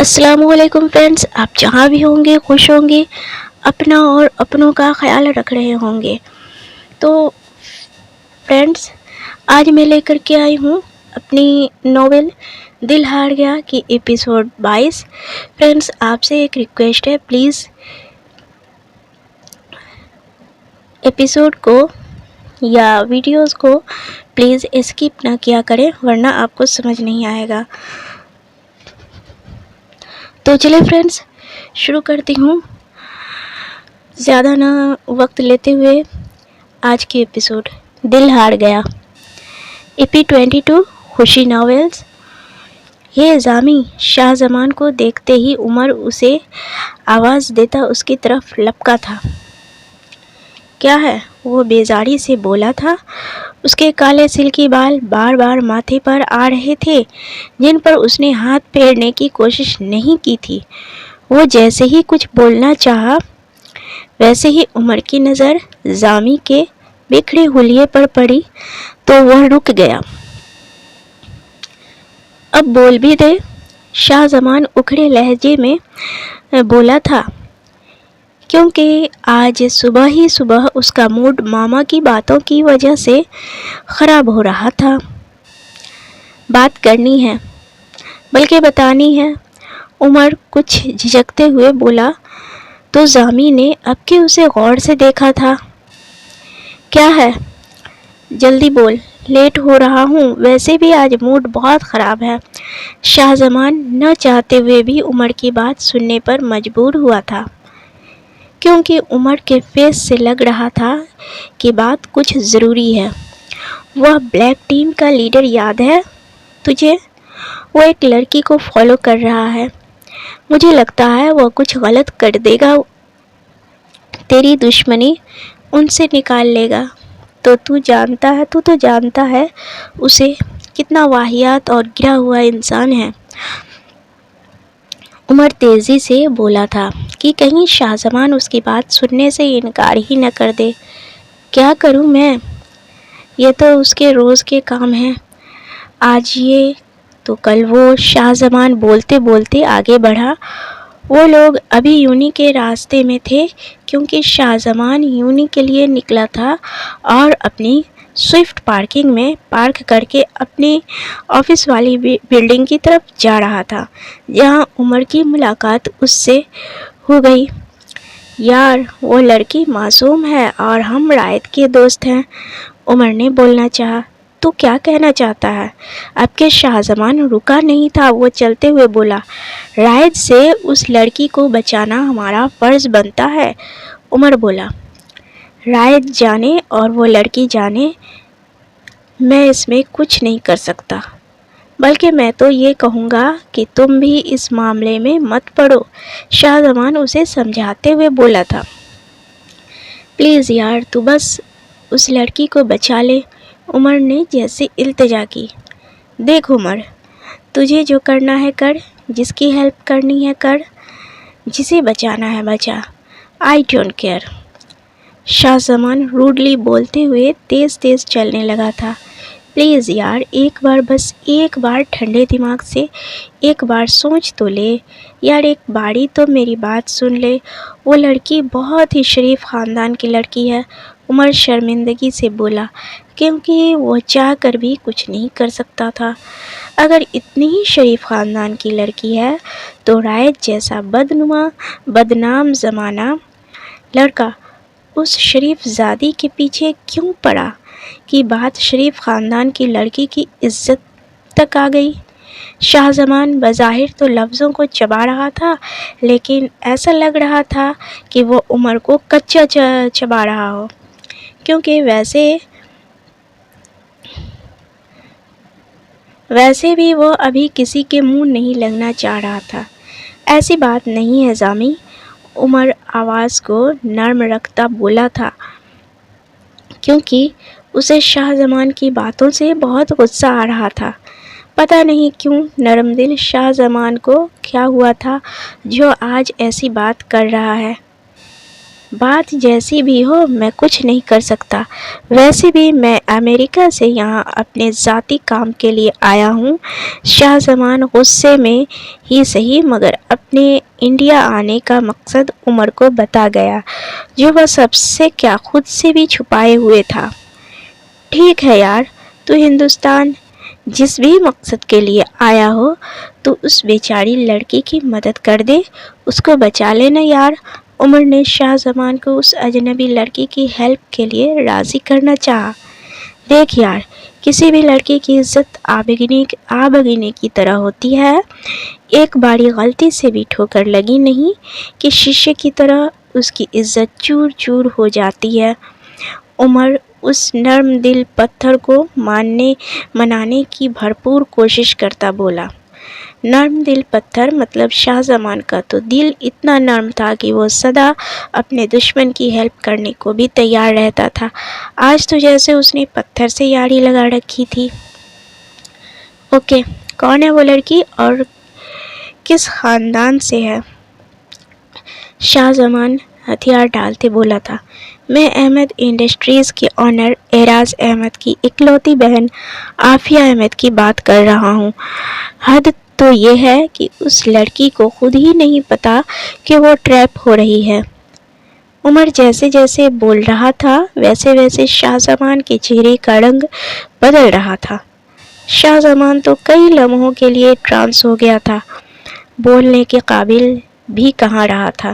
السلام علیکم فرینڈس، آپ جہاں بھی ہوں گے خوش ہوں گے، اپنا اور اپنوں کا خیال رکھ رہے ہوں گے۔ تو فرینڈس، آج میں لے کر کے آئی ہوں اپنی ناول دل ہار گیا کی ایپیسوڈ 22۔ فرینڈس، آپ سے ایک ریکویسٹ ہے، پلیز ایپیسوڈ کو یا ویڈیوز کو پلیز اسکپ نہ کیا کریں، ورنہ آپ کو سمجھ نہیں آئے گا۔ تو چلے فرینڈس، شروع کرتی ہوں زیادہ نہ وقت لیتے ہوئے آج کی ایپیسوڈ دل ہار گیا۔ ایپی 22 خوشی ناولز۔ یہ زامی شاہ زمان کو دیکھتے ہی عمر اسے آواز دیتا اس کی طرف لپکا تھا۔ کیا ہے؟ وہ بیزاری سے بولا تھا۔ اس کے کالے سلکی بال بار بار ماتھے پر آ رہے تھے، جن پر اس نے ہاتھ پھیرنے کی کوشش نہیں کی تھی۔ وہ جیسے ہی کچھ بولنا چاہا، ویسے ہی عمر کی نظر زامی کے بکھرے حلیے پر پڑی تو وہ رک گیا۔ اب بول بھی دے، شاہ زمان اکھڑے لہجے میں بولا تھا، کیونکہ آج صبح ہی صبح اس کا موڈ ماما کی باتوں کی وجہ سے خراب ہو رہا تھا۔ بات کرنی ہے، بلکہ بتانی ہے، عمر کچھ جھجکتے ہوئے بولا تو زامی نے اب کہ اسے غور سے دیکھا تھا۔ کیا ہے؟ جلدی بول، لیٹ ہو رہا ہوں، ویسے بھی آج موڈ بہت خراب ہے۔ شاہ زمان نہ چاہتے ہوئے بھی عمر کی بات سننے پر مجبور ہوا تھا، کیونکہ عمر کے فیس سے لگ رہا تھا کہ بات کچھ ضروری ہے۔ وہ بلیک ٹیم کا لیڈر یاد ہے تجھے؟ وہ ایک لڑکی کو فالو کر رہا ہے، مجھے لگتا ہے وہ کچھ غلط کر دے گا، تیری دشمنی ان سے نکال لے گا۔ تو جانتا ہے اسے کتنا واہیات اور گرا ہوا انسان ہے۔ عمر تیزی سے بولا تھا کہ کہیں شاہ زمان اس کی بات سننے سے انکار ہی نہ کر دے۔ کیا کروں میں؟ یہ تو اس کے روز کے کام ہیں، آج یہ تو کل وہ۔ شاہ زمان بولتے بولتے آگے بڑھا۔ وہ لوگ ابھی یونی کے راستے میں تھے، کیونکہ شاہ زمان یونی کے لیے نکلا تھا اور اپنی سوئفٹ پارکنگ میں پارک کر کے اپنی آفس والی بلڈنگ کی طرف جا رہا تھا، جہاں عمر کی ملاقات اس سے ہو گئی۔ یار، وہ لڑکی معصوم ہے اور ہم رائد کے دوست ہیں، عمر نے بولنا چاہا۔ تو کیا کہنا چاہتا ہے؟ اب کہ شاہ زمان رکا نہیں تھا، وہ چلتے ہوئے بولا، رائد سے اس لڑکی کو بچانا ہمارا فرض بنتا ہے۔ عمر بولا، رائد جانے اور وہ لڑکی جانے، میں اس میں کچھ نہیں کر سکتا، بلکہ میں تو یہ کہوں گا کہ تم بھی اس معاملے میں مت پڑو۔ شاہ زمان اسے سمجھاتے ہوئے بولا تھا، پلیز یار، تو بس اس لڑکی کو بچا لے۔ عمر نے جیسے التجا کی۔ دیکھ عمر، تجھے جو کرنا ہے کر، جس کی ہیلپ کرنی ہے کر، جسے بچانا ہے بچا، I don't care. Shah Zaman rudely بولتے ہوئے تیز تیز چلنے لگا تھا۔ پلیز یار، ایک بار، بس ایک بار ٹھنڈے دماغ سے ایک بار سوچ تو لے یار، ایک باری تو میری بات سن لے۔ وہ لڑکی بہت ہی شریف خاندان کی لڑکی ہے، عمر شرمندگی سے بولا، کیونکہ وہ چاہ کر بھی کچھ نہیں کر سکتا تھا۔ اگر اتنی ہی شریف خاندان کی لڑکی ہے تو رائد جیسا بدنام زمانہ لڑکا اس شریف زادی کے پیچھے کیوں پڑا کہ بات شریف خاندان کی لڑکی کی عزت تک آ گئی۔ شاہ زمان بظاہر تو لفظوں کو چبا رہا تھا، لیکن ایسا لگ رہا تھا کہ وہ عمر کو کچا چبا رہا ہو، کیونکہ ویسے بھی وہ ابھی کسی کے منہ نہیں لگنا چاہ رہا تھا۔ ایسی بات نہیں ہے زامی، عمر آواز کو نرم رکھتا بولا تھا، کیونکہ اسے شاہ زمان کی باتوں سے بہت غصہ آ رہا تھا۔ پتہ نہیں کیوں نرم دل شاہ زمان کو کیا ہوا تھا جو آج ایسی بات کر رہا ہے۔ بات جیسی بھی ہو میں کچھ نہیں کر سکتا، ویسے بھی میں امریکہ سے یہاں اپنے ذاتی کام کے لیے آیا ہوں۔ شاہ زمان غصے میں ہی صحیح مگر اپنے انڈیا آنے کا مقصد عمر کو بتا گیا، جو وہ سب سے کیا خود سے بھی چھپائے ہوئے تھا۔ ٹھیک ہے یار، تو ہندوستان جس بھی مقصد کے لیے آیا ہو تو اس بیچاری لڑکی کی مدد کر دے، اس کو بچا لینا یار۔ عمر نے شاہ زمان کو اس اجنبی لڑکی کی ہیلپ کے لیے راضی کرنا چاہا۔ دیکھ یار، کسی بھی لڑکی کی عزت آبگینے کی طرح ہوتی ہے، ایک باری غلطی سے بھی ٹھوکر لگی نہیں کہ شیشے کی طرح اس کی عزت چور چور ہو جاتی ہے۔ عمر اس نرم دل پتھر کو منانے کی بھرپور کوشش کرتا بولا۔ نرم دل پتھر مطلب شاہ زمان کا تو دل اتنا نرم تھا کہ وہ سدا اپنے دشمن کی ہیلپ کرنے کو بھی تیار رہتا تھا۔ آج تو جیسے اس نے پتھر سے یاری لگا رکھی تھی۔ اوکے، کون ہے وہ لڑکی اور کس خاندان سے ہے؟ شاہ زمان ہتھیار ڈالتے بولا تھا۔ میں احمد انڈسٹریز کے آنر اعراز احمد کی اکلوتی بہن عافیہ احمد کی بات کر رہا ہوں۔ حد تو یہ ہے کہ اس لڑکی کو خود ہی نہیں پتا کہ وہ ٹریپ ہو رہی ہے۔ عمر جیسے جیسے بول رہا تھا ویسے ویسے شاہ زمان کے چہرے کا رنگ بدل رہا تھا۔ شاہ زمان تو کئی لمحوں کے لیے ٹرانس ہو گیا تھا، بولنے کے قابل بھی کہاں رہا تھا۔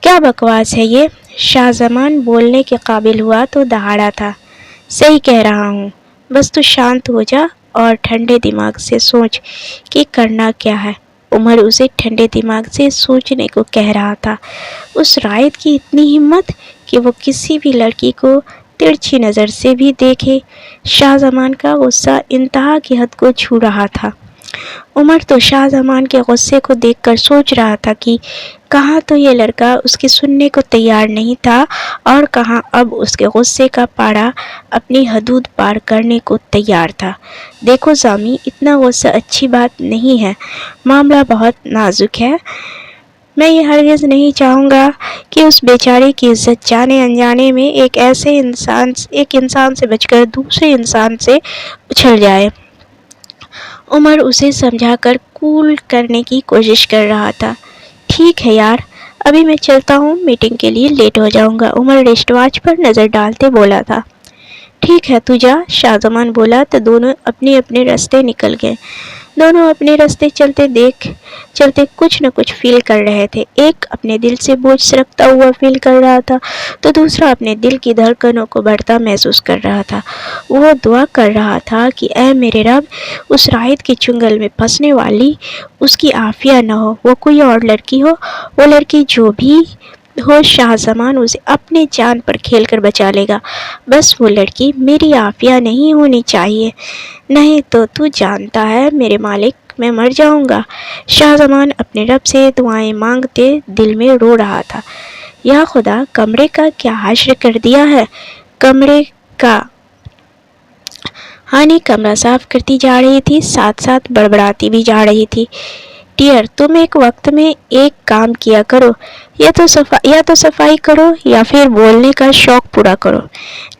کیا بکواس ہے یہ؟ شاہ زمان بولنے کے قابل ہوا تو دہاڑا تھا۔ صحیح کہہ رہا ہوں، بس تو شانت ہو جا اور ٹھنڈے دماغ سے سوچ کہ کرنا کیا ہے۔ عمر اسے ٹھنڈے دماغ سے سوچنے کو کہہ رہا تھا۔ اس رائد کی اتنی ہمت کہ وہ کسی بھی لڑکی کو ترچھی نظر سے بھی دیکھے۔ شاہ زمان کا غصہ انتہا کی حد کو چھو رہا تھا۔ عمر تو شاہ زمان کے غصے کو دیکھ کر سوچ رہا تھا کہ کہاں تو یہ لڑکا اس کی سننے کو تیار نہیں تھا اور کہاں اب اس کے غصے کا پاڑا اپنی حدود پار کرنے کو تیار تھا۔ دیکھو سامی، اتنا غصہ اچھی بات نہیں ہے، معاملہ بہت نازک ہے۔ میں یہ ہرگز نہیں چاہوں گا کہ اس بیچارے کی عزت جانے انجانے میں ایک انسان سے بچ کر دوسرے انسان سے اچھل جائے۔ عمر اسے سمجھا کر کول کرنے کی کوشش کر رہا تھا۔ ٹھیک ہے یار، ابھی میں چلتا ہوں، میٹنگ کے لیے لیٹ ہو جاؤں گا۔ عمر رسٹ واچ پر نظر ڈالتے بولا تھا۔ ٹھیک ہے تو جا، شاہ زمان بولا تو دونوں اپنے اپنے راستے نکل گئے۔ دونوں اپنے راستے چلتے کچھ نہ کچھ فیل کر رہے تھے۔ ایک اپنے دل سے بوجھ سرکتا ہوا فیل کر رہا تھا تو دوسرا اپنے دل کی دھڑکنوں کو بڑھتا محسوس کر رہا تھا۔ وہ دعا کر رہا تھا کہ اے میرے رب، اس رائد کے چنگل میں پھنسنے والی اس کی عافیہ نہ ہو، وہ کوئی اور لڑکی ہو، وہ لڑکی جو بھی ہو، شاہ زمان اسے اپنے جان پر کھیل کر بچا لے گا، بس وہ لڑکی میری عافیہ نہیں ہونی چاہیے، نہیں تو تو جانتا ہے میرے مالک میں مر جاؤں گا۔ شاہ زمان اپنے رب سے دعائیں مانگتے دل میں رو رہا تھا۔ یا خدا، کمرے کا کیا حشر کر دیا ہے، کمرے کا۔ ہانی کمرہ صاف کرتی جا رہی تھی، ساتھ ساتھ بڑبڑاتی بھی جا رہی تھی۔ ڈیئر، تم ایک وقت میں ایک کام کیا کرو، یا تو صفائی کرو یا پھر بولنے کا شوق پورا کرو۔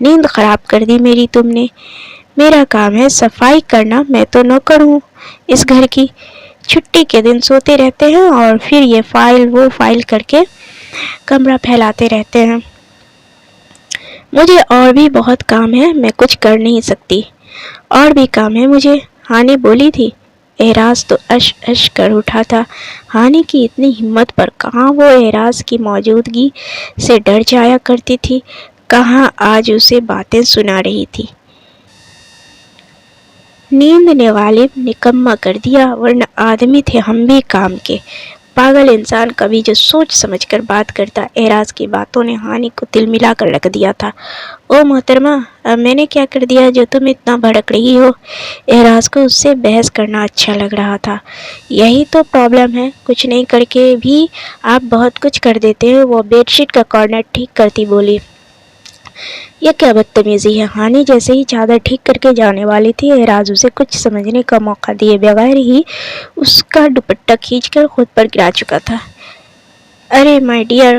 نیند خراب کر دی میری تم نے۔ میرا کام ہے صفائی کرنا، میں تو نوکر ہوں اس گھر کی۔ چھٹی کے دن سوتے رہتے ہیں اور پھر یہ فائل وہ فائل کر کے کمرہ پھیلاتے رہتے ہیں۔ مجھے اور بھی بہت کام ہے، میں کچھ کر نہیں سکتی۔ اور بھی کام ہے مجھے، ہانی بولی تھی۔ اعراز تو اش کر اٹھا تھا۔ ہانی کی اتنی ہمت پر کہاں وہ اعراز کی موجودگی سے ڈر جایا کرتی تھی، کہاں آج اسے باتیں سنا رہی تھی۔ نیند نے غالب نکما کر دیا، ورنہ آدمی تھے ہم بھی کام کے۔ پاگل انسان کبھی جو سوچ سمجھ کر بات کرتا۔ اعراز کی باتوں نے ہانی کو تل ملا کر رکھ دیا تھا۔ او محترمہ، اب میں نے کیا کر دیا جو تم اتنا بھڑک رہی ہو؟ اعراز کو اس سے بحث کرنا اچھا لگ رہا تھا۔ یہی تو پرابلم ہے، کچھ نہیں کر کے بھی آپ بہت کچھ کر دیتے ہیں۔ وہ بیڈ شیٹ کا کارنر ٹھیک کرتی بولی۔ یہ کیا بدتمیزی ہے؟ ہانی جیسے ہی چادر ٹھیک کر کے جانے والی تھی، اعراز اسے کچھ سمجھنے کا موقع دیے بغیر ہی اس کا دوپٹہ کھینچ کر خود پر گرا چکا تھا۔ ارے مائی ڈیئر،